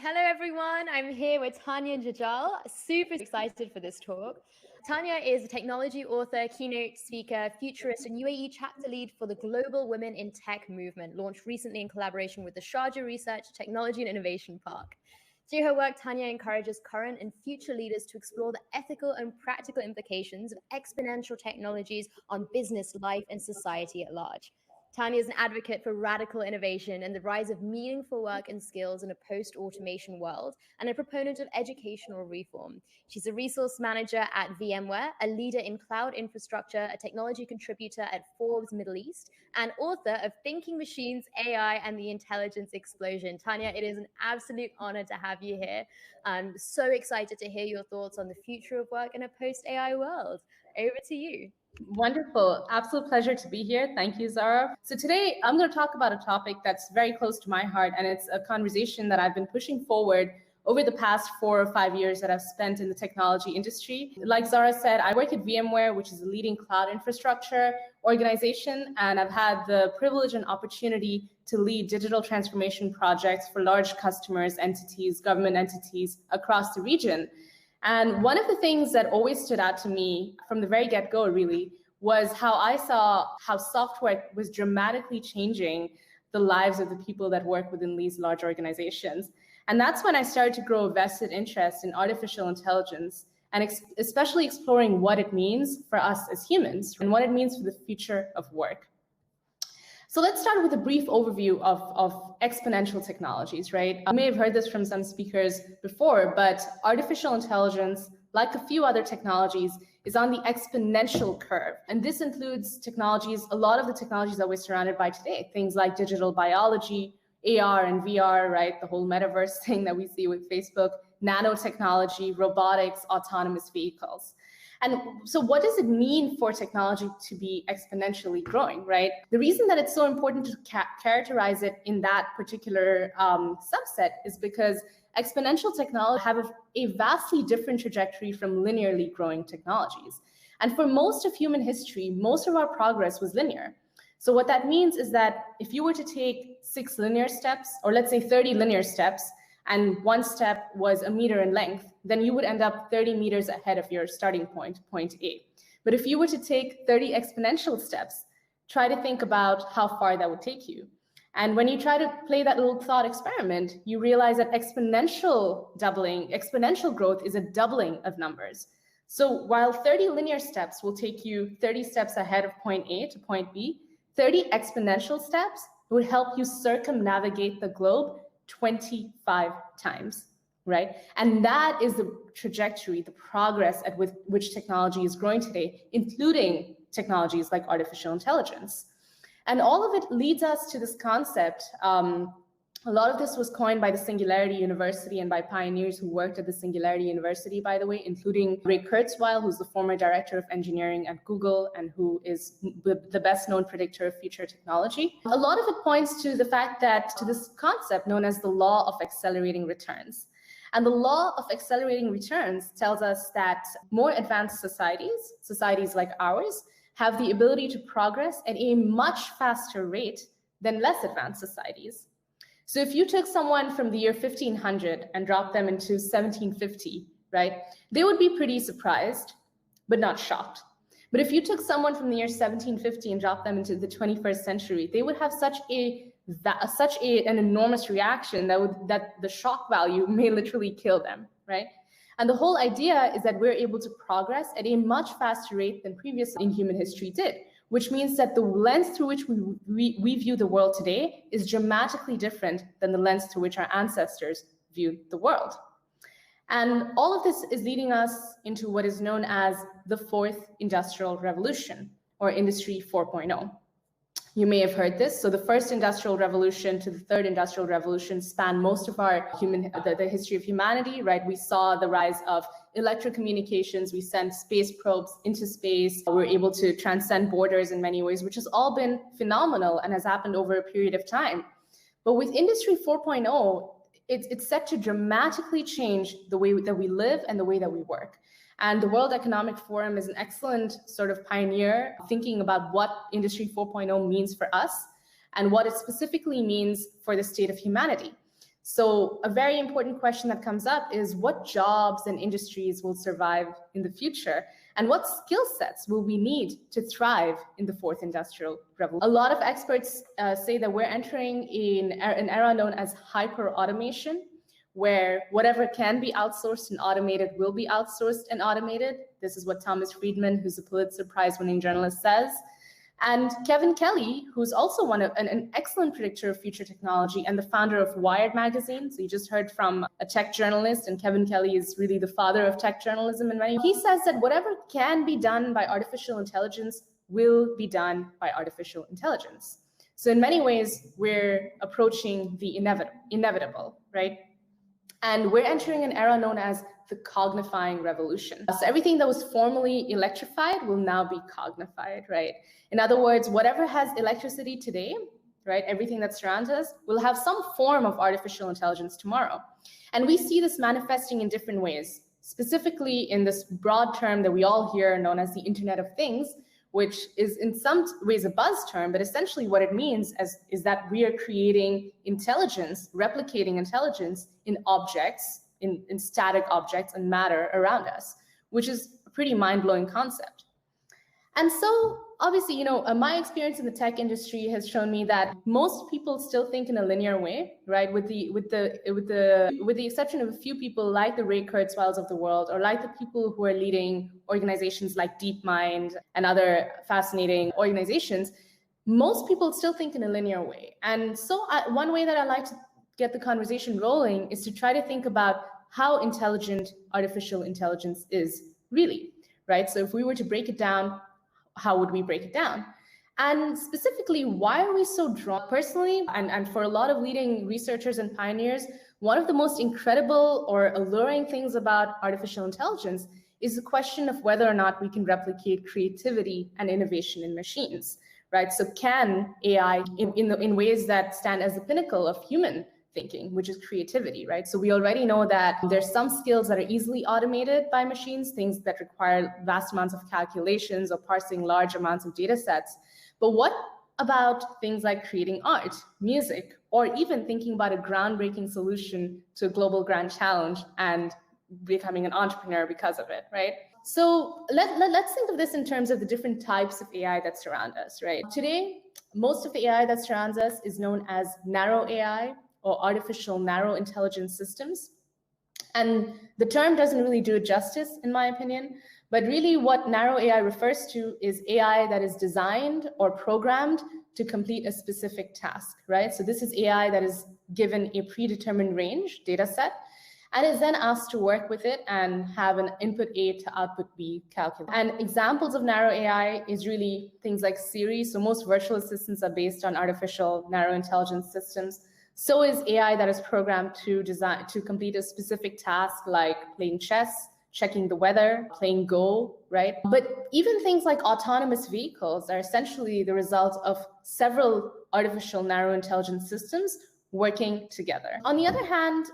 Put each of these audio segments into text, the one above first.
Hello, everyone. I'm here with Tannya Jajal. Super excited for this talk. Tannya is a technology author, keynote speaker, futurist, and UAE chapter lead for the Global Women in Tech movement, launched recently in collaboration with the Sharjah Research, Technology and Innovation Park. Through her work, Tannya encourages current and future leaders to explore the ethical and practical implications of exponential technologies on business, life, and society at large. Tannya is an advocate for radical innovation and the rise of meaningful work and skills in a post-automation world, and a proponent of educational reform. She's a resource manager at VMware, a leader in cloud infrastructure, a technology contributor at Forbes Middle East, and author of Thinking Machines, AI, and the Intelligence Explosion. Tannya, it is an absolute honor to have you here. I'm so excited to hear your thoughts on the future of work in a post-AI world. Over to you. Wonderful. Absolute pleasure to be here. Thank you, Zara. So today I'm going to talk about a topic that's very close to my heart, and it's a conversation that I've been pushing forward over the past 4 or 5 years that I've spent in the technology industry. Like Zara said, I work at VMware, which is a leading cloud infrastructure organization, and I've had the privilege and opportunity to lead digital transformation projects for large customers, entities, government entities across the region. And one of the things that always stood out to me from the very get-go, really, was how I saw how software was dramatically changing the lives of the people that work within these large organizations. And that's when I started to grow a vested interest in artificial intelligence, and especially exploring what it means for us as humans and what it means for the future of work. So let's start with a brief overview of exponential technologies, right? You may have heard this from some speakers before, but artificial intelligence, like a few other technologies, is on the exponential curve. And this includes technologies, a lot of the technologies that we're surrounded by today, things like digital biology, AR and VR, right? The whole metaverse thing that we see with Facebook, nanotechnology, robotics, autonomous vehicles. And so what does it mean for technology to be exponentially growing, right? The reason that it's so important to characterize it in that particular subset is because exponential technology have a vastly different trajectory from linearly growing technologies. And for most of human history, most of our progress was linear. So what that means is that if you were to take 6 linear steps, or let's say 30 linear steps, and one step was a meter in length, then you would end up 30 meters ahead of your starting point, point A. But if you were to take 30 exponential steps, try to think about how far that would take you. And when you try to play that little thought experiment, you realize that exponential growth is a doubling of numbers. So while 30 linear steps will take you 30 steps ahead of point A to point B, 30 exponential steps would help you circumnavigate the globe 25 times, right? And that is the trajectory, the progress at which technology is growing today, including technologies like artificial intelligence. And all of it leads us to this concept. A lot of this was coined by the Singularity University and by pioneers who worked at the Singularity University, by the way, including Ray Kurzweil, who's the former director of engineering at Google and who is the best known predictor of future technology. A lot of it points to the fact that, to this concept known as the law of accelerating returns. And the law of accelerating returns tells us that more advanced societies like ours, have the ability to progress at a much faster rate than less advanced societies. So if you took someone from the year 1500 and dropped them into 1750, right, they would be pretty surprised, but not shocked. But if you took someone from the year 1750 and dropped them into the 21st century, they would have such an enormous reaction that the shock value may literally kill them, right? And the whole idea is that we're able to progress at a much faster rate than previous in human history did, which means that the lens through which we view the world today is dramatically different than the lens through which our ancestors viewed the world. And all of this is leading us into what is known as the fourth industrial revolution, or Industry 4.0. You may have heard this. So the first industrial revolution to the third industrial revolution span most of our the history of humanity, right? We saw the rise of electrocommunications. We sent space probes into space. We were able to transcend borders in many ways, which has all been phenomenal and has happened over a period of time. But with Industry 4.0, it's set to dramatically change the way that we live and the way that we work. And the World Economic Forum is an excellent sort of pioneer thinking about what Industry 4.0 means for us and what it specifically means for the state of humanity. So a very important question that comes up is what jobs and industries will survive in the future? And what skill sets will we need to thrive in the fourth industrial revolution? A lot of experts say that we're entering in an era known as hyper-automation, where whatever can be outsourced and automated will be outsourced and automated. This is what Thomas Friedman, who's a Pulitzer Prize-winning journalist, says. And Kevin Kelly, who's also an excellent predictor of future technology and the founder of Wired magazine. So you just heard from a tech journalist, and Kevin Kelly is really the father of tech journalism in many ways. He says that whatever can be done by artificial intelligence will be done by artificial intelligence. So in many ways, we're approaching the inevitable, right? And we're entering an era known as the cognifying revolution. So everything that was formerly electrified will now be cognified, right? In other words, whatever has electricity today, right, everything that surrounds us will have some form of artificial intelligence tomorrow. And we see this manifesting in different ways, specifically in this broad term that we all hear known as the Internet of Things, which is in some ways a buzz term, but essentially what it means is that we are creating intelligence, replicating intelligence in objects, in static objects and matter around us, which is a pretty mind-blowing concept. And so obviously, my experience in the tech industry has shown me that most people still think in a linear way, right? With the exception of a few people like the Ray Kurzweils of the world, or like the people who are leading organizations like DeepMind and other fascinating organizations, most people still think in a linear way. And so one way that I like to get the conversation rolling is to try to think about how intelligent artificial intelligence is really, right? So if we were to break it down, how would we break it down? And specifically, why are we so drawn? Personally, and for a lot of leading researchers and pioneers, one of the most incredible or alluring things about artificial intelligence is the question of whether or not we can replicate creativity and innovation in machines, right? So can AI, in ways that stand as the pinnacle of human thinking, which is creativity, right? So we already know that there's some skills that are easily automated by machines, things that require vast amounts of calculations or parsing large amounts of data sets. But what about things like creating art, music, or even thinking about a groundbreaking solution to a global grand challenge and becoming an entrepreneur because of it, right? So let's think of this in terms of the different types of AI that surround us, right? Today, most of the AI that surrounds us is known as narrow AI, or artificial narrow intelligence systems. And the term doesn't really do it justice, in my opinion, but really what narrow AI refers to is AI that is designed or programmed to complete a specific task, right? So this is AI that is given a predetermined range data set and is then asked to work with it and have an input A to output B calculation. And examples of narrow AI is really things like Siri. So most virtual assistants are based on artificial narrow intelligence systems. So is AI that is programmed to complete a specific task like playing chess, checking the weather, playing Go, right? But even things like autonomous vehicles are essentially the result of several artificial narrow intelligence systems working together. On the other hand,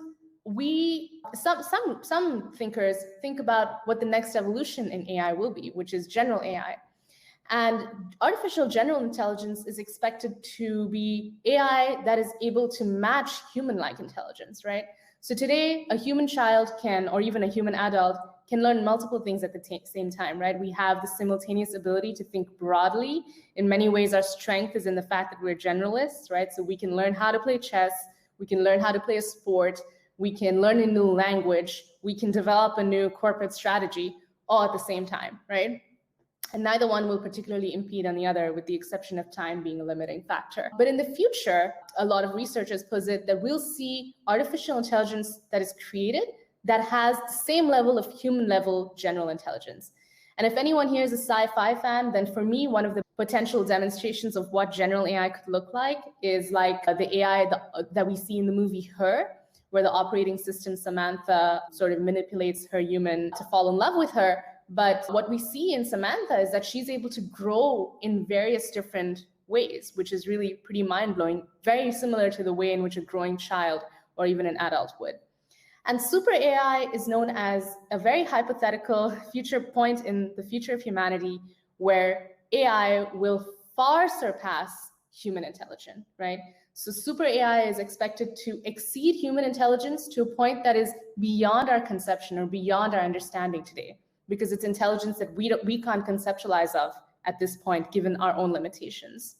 some thinkers think about what the next evolution in AI will be, which is general AI. And artificial general intelligence is expected to be AI that is able to match human-like intelligence, right? So today, a human child can, or even a human adult, can learn multiple things at the same time, right? We have the simultaneous ability to think broadly. In many ways, our strength is in the fact that we're generalists, right? So we can learn how to play chess, we can learn how to play a sport, we can learn a new language, we can develop a new corporate strategy all at the same time, right? And neither one will particularly impede on the other, with the exception of time being a limiting factor. But in the future, a lot of researchers posit that we'll see artificial intelligence that is created that has the same level of human-level general intelligence. And if anyone here is a sci-fi fan, then for me, one of the potential demonstrations of what general AI could look like is like the AI that we see in the movie Her, where the operating system Samantha sort of manipulates her human to fall in love with her. But what we see in Samantha is that she's able to grow in various different ways, which is really pretty mind-blowing, very similar to the way in which a growing child or even an adult would. And super AI is known as a very hypothetical future point in the future of humanity where AI will far surpass human intelligence, right? So super AI is expected to exceed human intelligence to a point that is beyond our conception or beyond our understanding today, because it's intelligence that we can't conceptualize of at this point, given our own limitations.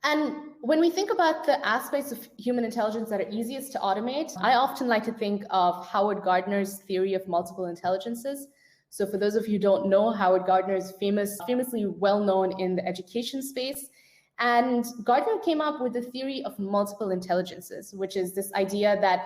And when we think about the aspects of human intelligence that are easiest to automate, I often like to think of Howard Gardner's theory of multiple intelligences. So for those of you who don't know, Howard Gardner is famously well known in the education space. And Gardner came up with the theory of multiple intelligences, which is this idea that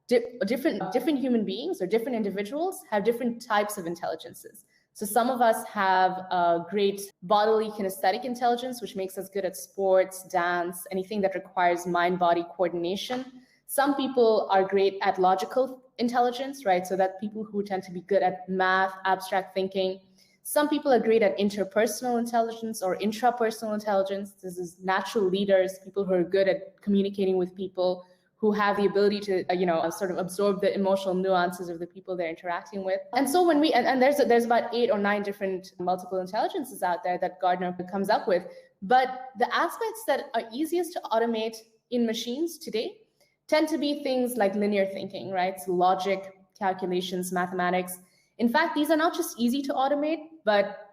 different human beings or different individuals have different types of intelligences. So some of us have a great bodily kinesthetic intelligence, which makes us good at sports, dance, anything that requires mind-body coordination. Some people are great at logical intelligence, right? So that people who tend to be good at math, abstract thinking. Some people are great at interpersonal intelligence or intrapersonal intelligence. This is natural leaders, people who are good at communicating with people, who have the ability to, sort of absorb the emotional nuances of the people they're interacting with. And so when there's about 8 or 9 different multiple intelligences out there that Gardner comes up with. But the aspects that are easiest to automate in machines today tend to be things like linear thinking, right? So logic, calculations, mathematics. In fact, these are not just easy to automate, but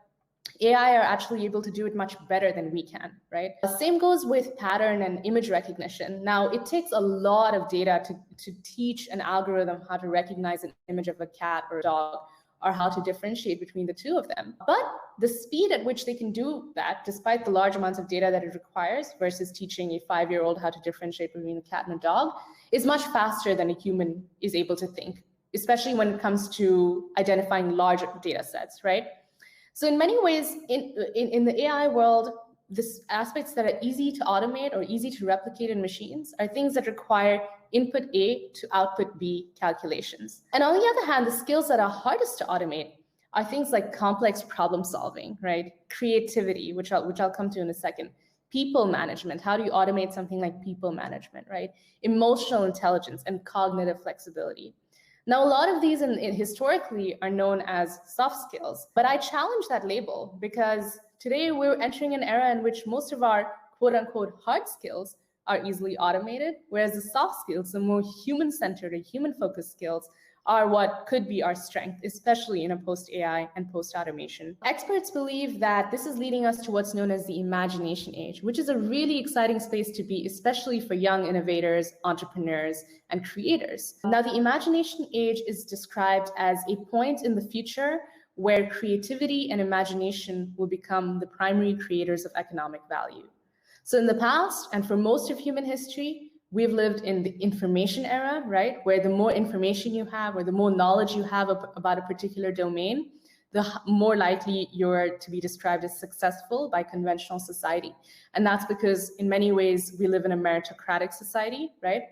AI are actually able to do it much better than we can, right? The same goes with pattern and image recognition. Now, it takes a lot of data to teach an algorithm how to recognize an image of a cat or a dog, or how to differentiate between the two of them. But the speed at which they can do that, despite the large amounts of data that it requires versus teaching a 5-year-old how to differentiate between a cat and a dog, is much faster than a human is able to think, especially when it comes to identifying large data sets, right? So in many ways, in the AI world, these aspects that are easy to automate or easy to replicate in machines are things that require input A to output B calculations. And on the other hand, the skills that are hardest to automate are things like complex problem solving, right? Creativity, which I'll come to in a second. People management, how do you automate something like people management, right? Emotional intelligence and cognitive flexibility. Now, a lot of these historically are known as soft skills, but I challenge that label because today we're entering an era in which most of our quote unquote hard skills are easily automated, whereas the soft skills, the more human-centered or human-focused skills, are what could be our strength, especially in a post-AI and post-automation. Experts believe that this is leading us to what's known as the imagination age, which is a really exciting space to be, especially for young innovators, entrepreneurs, and creators. Now, the imagination age is described as a point in the future where creativity and imagination will become the primary creators of economic value. So in the past, and for most of human history, we've lived in the information era, right? Where the more information you have or the more knowledge you have about a particular domain, the more likely you're to be described as successful by conventional society. And that's because in many ways, we live in a meritocratic society, right?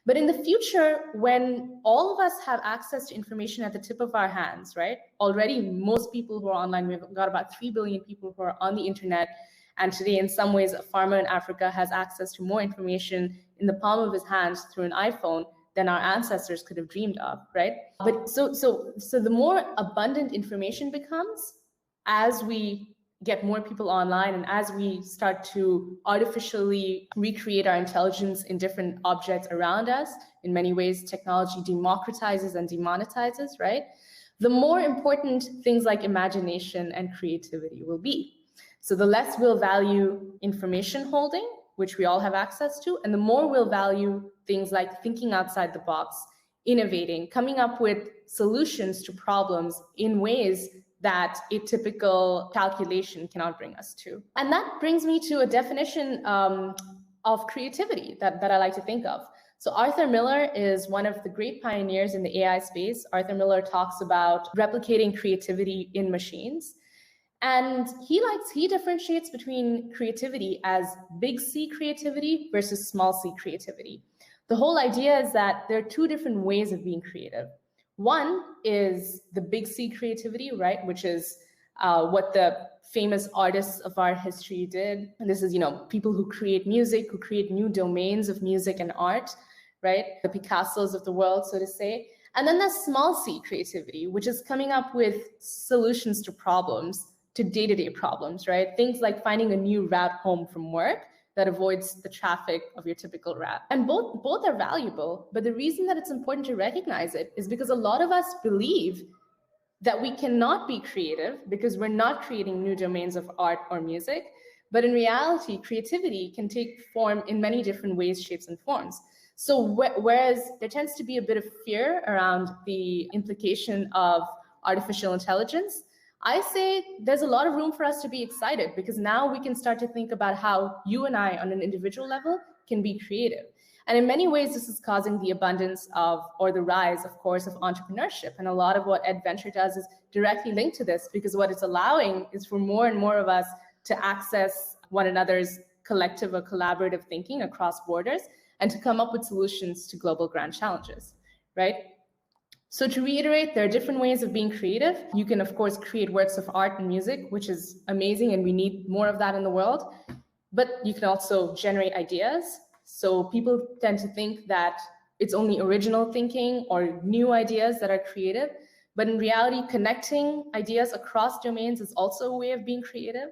But in the future, when all of us have access to information at the tip of our hands, right? Already, most people who are online, we've got about 3 billion people who are on the internet. And today, in some ways, a farmer in Africa has access to more information in the palm of his hands through an iPhone than our ancestors could have dreamed of, right? But so the more abundant information becomes as we get more people online and as we start to artificially recreate our intelligence in different objects around us, in many ways, technology democratizes and demonetizes, right? The more important things like imagination and creativity will be. So the less we'll value information holding, which we all have access to, and the more we'll value things like thinking outside the box, innovating, coming up with solutions to problems in ways that a typical calculation cannot bring us to. And that brings me to a definition of creativity that I like to think of. So Arthur Miller is one of the great pioneers in the AI space. Arthur Miller talks about replicating creativity in machines. And he differentiates between creativity as big C creativity versus small c creativity. The whole idea is that there are 2 different ways of being creative. One is the big C creativity, right? Which is what the famous artists of our history did. And this is, people who create music, who create new domains of music and art, right? The Picassos of the world, so to say. And then there's small c creativity, which is coming up with solutions to problems, to day-to-day problems, right? Things like finding a new route home from work that avoids the traffic of your typical route. And both are valuable, but the reason that it's important to recognize it is because a lot of us believe that we cannot be creative because we're not creating new domains of art or music. But in reality, creativity can take form in many different ways, shapes, and forms. So whereas there tends to be a bit of fear around the implication of artificial intelligence, I say there's a lot of room for us to be excited, because now we can start to think about how you and I on an individual level can be creative. And in many ways, this is causing the abundance of, or the rise, of course, of entrepreneurship. And a lot of what Edventure does is directly linked to this, because what it's allowing is for more and more of us to access one another's collective or collaborative thinking across borders and to come up with solutions to global grand challenges, right? So to reiterate, there are different ways of being creative. You can, of course, create works of art and music, which is amazing, and we need more of that in the world. But you can also generate ideas. So people tend to think that it's only original thinking or new ideas that are creative. But in reality, connecting ideas across domains is also a way of being creative.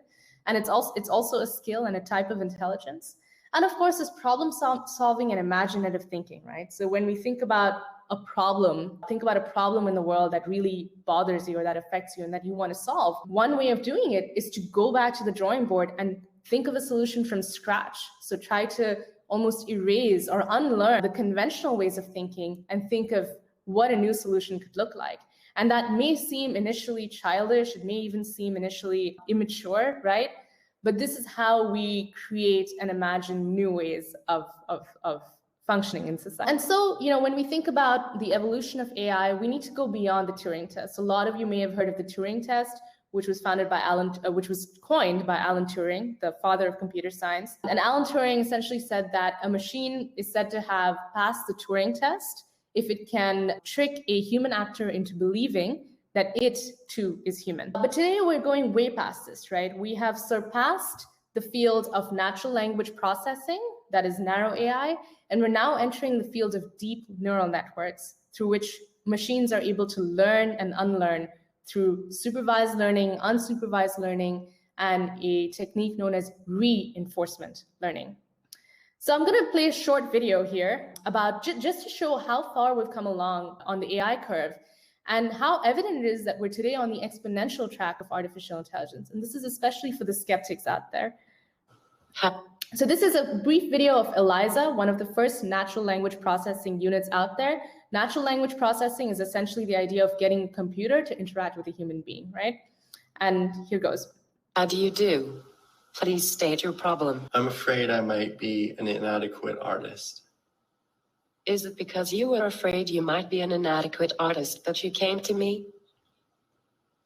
And it's also a skill and a type of intelligence. And of course, there's problem solving and imaginative thinking, right? So when we think about a problem, think about a problem in the world that really bothers you or that affects you and that you want to solve. One way of doing it is to go back to the drawing board and think of a solution from scratch. So try to almost erase or unlearn the conventional ways of thinking and think of what a new solution could look like. And that may seem initially childish, it may even seem initially immature, right? But this is how we create and imagine new ways of functioning in society. And so, when we think about the evolution of AI, we need to go beyond the Turing Test. A lot of you may have heard of the Turing Test, which was coined by Alan Turing, the father of computer science. And Alan Turing essentially said that a machine is said to have passed the Turing Test if it can trick a human actor into believing that it too is human. But today we're going way past this, right? We have surpassed the field of natural language processing, that is narrow AI, and we're now entering the field of deep neural networks through which machines are able to learn and unlearn through supervised learning, unsupervised learning, and a technique known as reinforcement learning. So I'm going to play a short video here about just to show how far we've come along on the AI curve and how evident it is that we're today on the exponential track of artificial intelligence. And this is especially for the skeptics out there. So this is a brief video of ELIZA, one of the first natural language processing units out there. Natural language processing is essentially the idea of getting a computer to interact with a human being, right? And here goes. How do you do? Please state your problem. I'm afraid I might be an inadequate artist. Is it because you were afraid you might be an inadequate artist that you came to me?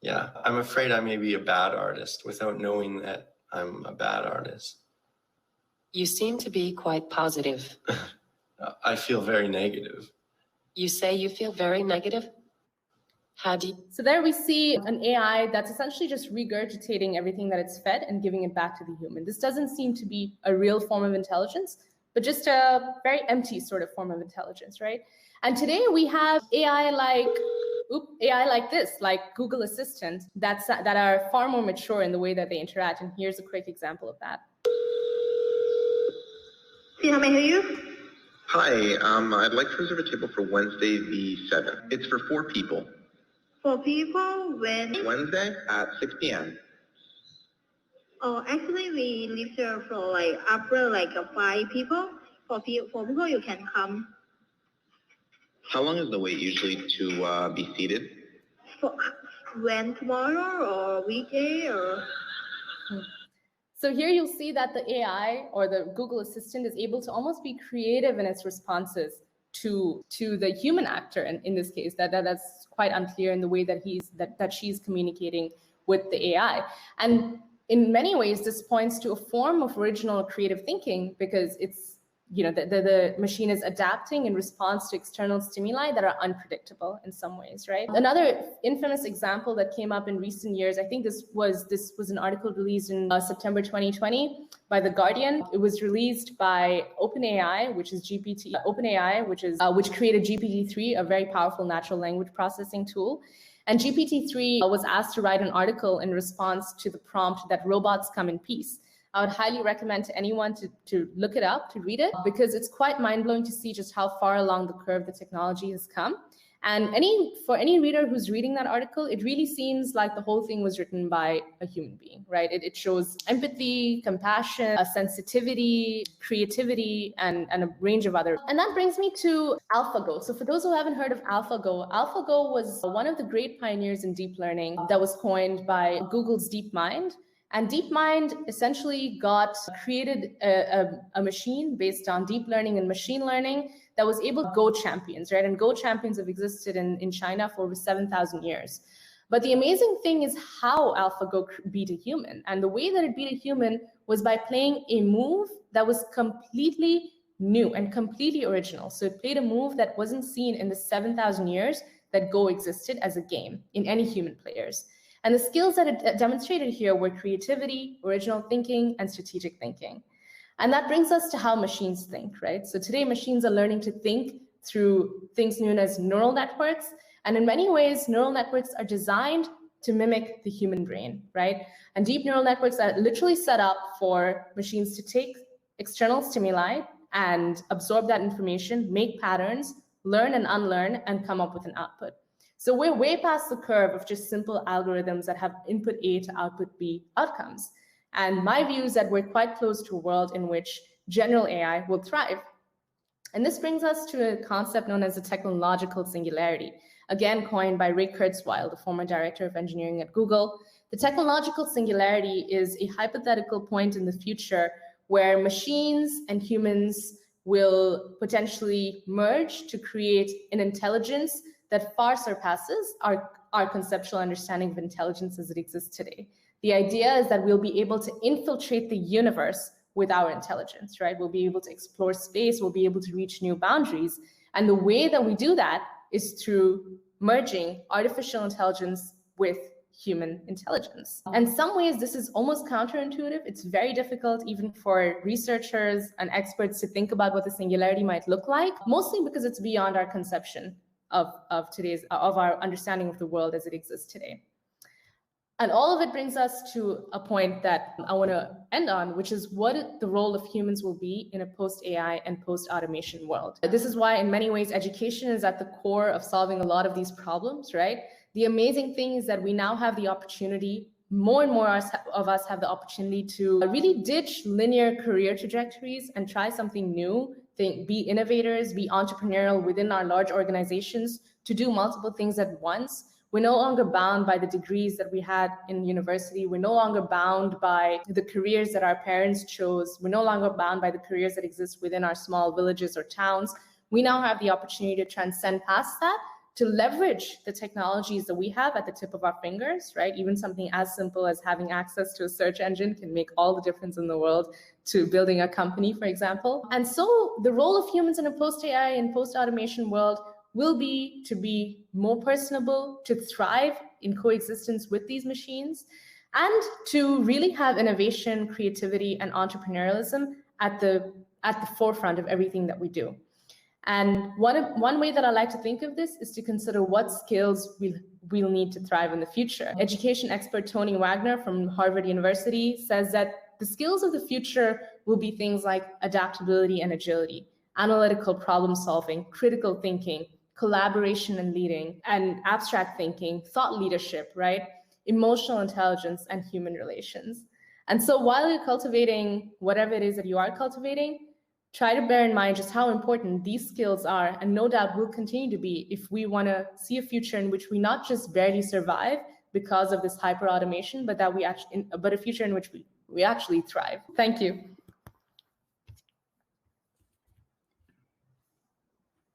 Yeah, I'm afraid I may be a bad artist without knowing that I'm a bad artist. You seem to be quite positive. I feel very negative. You say you feel very negative? How do you... So there we see an AI that's essentially just regurgitating everything that it's fed and giving it back to the human. This doesn't seem to be a real form of intelligence, but just a very empty sort of form of intelligence, right? And today we have AI like this, like Google Assistant, that are far more mature in the way that they interact. And here's a quick example of that. How may I help you? Hi, I'd like to reserve a table for Wednesday the 7th. It's for 4 people. 4 people? When? Wednesday at 6 p.m. Oh, actually, we reserve for after 5 people. For 4 people, you can come. How long is the wait usually to be seated? For when, tomorrow or weekday or? So here you'll see that the AI or the Google Assistant is able to almost be creative in its responses to the human actor, and in this case, that's quite unclear in the way that she's communicating with the AI. And in many ways, this points to a form of original creative thinking, because it's the machine is adapting in response to external stimuli that are unpredictable in some ways, right? Another infamous example that came up in recent years, I think this was an article released in September 2020 by The Guardian. It was released by OpenAI, which created GPT-3, a very powerful natural language processing tool. And GPT-3 was asked to write an article in response to the prompt that robots come in peace. I would highly recommend to anyone to look it up, to read it, because it's quite mind-blowing to see just how far along the curve the technology has come. And for any reader who's reading that article, it really seems like the whole thing was written by a human being, right? It shows empathy, compassion, sensitivity, creativity, and a range of others. And that brings me to AlphaGo. So for those who haven't heard of AlphaGo, AlphaGo was one of the great pioneers in deep learning that was coined by Google's DeepMind. And DeepMind essentially created a machine based on deep learning and machine learning that was able to Go champions, right? And Go champions have existed in China for over 7,000 years. But the amazing thing is how AlphaGo beat a human. And the way that it beat a human was by playing a move that was completely new and completely original. So it played a move that wasn't seen in the 7,000 years that Go existed as a game in any human players. And the skills that it demonstrated here were creativity, original thinking, and strategic thinking. And that brings us to how machines think, right? So today, machines are learning to think through things known as neural networks. And in many ways, neural networks are designed to mimic the human brain, right? And deep neural networks are literally set up for machines to take external stimuli and absorb that information, make patterns, learn and unlearn, and come up with an output. So we're way past the curve of just simple algorithms that have input A to output B outcomes. And my view is that we're quite close to a world in which general AI will thrive. And this brings us to a concept known as the technological singularity, again coined by Ray Kurzweil, the former director of engineering at Google. The technological singularity is a hypothetical point in the future where machines and humans will potentially merge to create an intelligence that far surpasses our conceptual understanding of intelligence as it exists today. The idea is that we'll be able to infiltrate the universe with our intelligence, right? We'll be able to explore space, we'll be able to reach new boundaries. And the way that we do that is through merging artificial intelligence with human intelligence. And in some ways, this is almost counterintuitive. It's very difficult even for researchers and experts to think about what the singularity might look like, mostly because it's beyond our conception of our understanding of the world as it exists today. And all of it brings us to a point that I want to end on, which is what the role of humans will be in a post-AI and post-automation world. This is why, in many ways, education is at the core of solving a lot of these problems, right? The amazing thing is that we now have the opportunity, more and more of us have the opportunity to really ditch linear career trajectories and try something new, be innovators, be entrepreneurial within our large organizations, to do multiple things at once. We're no longer bound by the degrees that we had in university. We're no longer bound by the careers that our parents chose. We're no longer bound by the careers that exist within our small villages or towns. We now have the opportunity to transcend past that, to leverage the technologies that we have at the tip of our fingers, right? Even something as simple as having access to a search engine can make all the difference in the world to building a company, for example. And so the role of humans in a post-AI and post-automation world will be to be more personable, to thrive in coexistence with these machines, and to really have innovation, creativity, and entrepreneurialism at the forefront of everything that we do. And one way that I like to think of this is to consider what skills we'll need to thrive in the future. Education expert Tony Wagner from Harvard University says that the skills of the future will be things like adaptability and agility, analytical problem solving, critical thinking, collaboration and leading, and abstract thinking, thought leadership, right? Emotional intelligence and human relations. And so while you're cultivating whatever it is that you are cultivating, try to bear in mind just how important these skills are, and no doubt will continue to be if we want to see a future in which we not just barely survive because of this hyper automation, but a future in which we actually thrive. Thank you.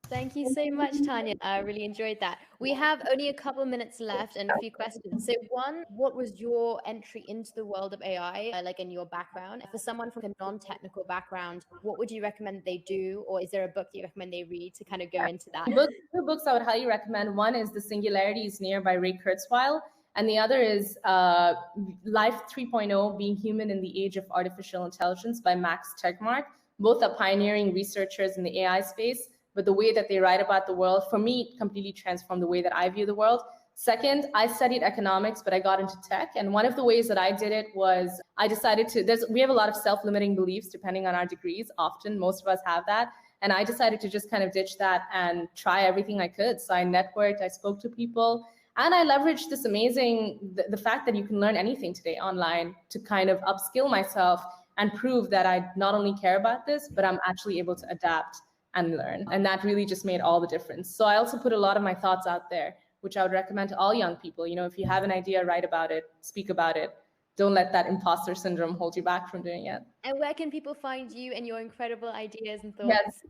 Thank you so much, Tannya. I really enjoyed that. We have only a couple of minutes left and a few questions. So one, what was your entry into the world of AI, like in your background? For someone from a non-technical background, what would you recommend they do? Or is there a book you recommend they read to kind of go into that? Two books I would highly recommend. One is The Singularity is Near by Ray Kurzweil. And the other is Life 3.0, Being Human in the Age of Artificial Intelligence by Max Tegmark. Both are pioneering researchers in the AI space, but the way that they write about the world, for me, completely transformed the way that I view the world. Second, I studied economics, but I got into tech. And one of the ways that I did it was I decided we have a lot of self-limiting beliefs depending on our degrees. Often, most of us have that. And I decided to just kind of ditch that and try everything I could. So I networked, I spoke to people, and I leveraged this the fact that you can learn anything today online to kind of upskill myself and prove that I not only care about this, but I'm actually able to adapt and learn. And that really just made all the difference. So I also put a lot of my thoughts out there, which I would recommend to all young people. If you have an idea, write about it, speak about it. Don't let that imposter syndrome hold you back from doing it. And where can people find you and your incredible ideas and thoughts? Yes.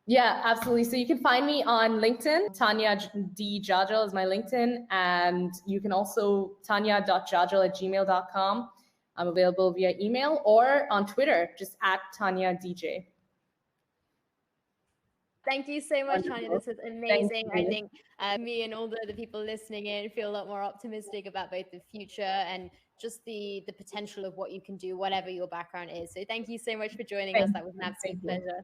Yeah, absolutely. So you can find me on LinkedIn. Tannya Jajal is my LinkedIn. And you can also tanya.jajal@gmail.com. I'm available via email or on Twitter, just @TanyaDJ. Thank you so much, Tannya. This was amazing. I think me and all the people listening in feel a lot more optimistic about both the future and just the potential of what you can do, whatever your background is. So thank you so much for joining us. That was an absolute pleasure.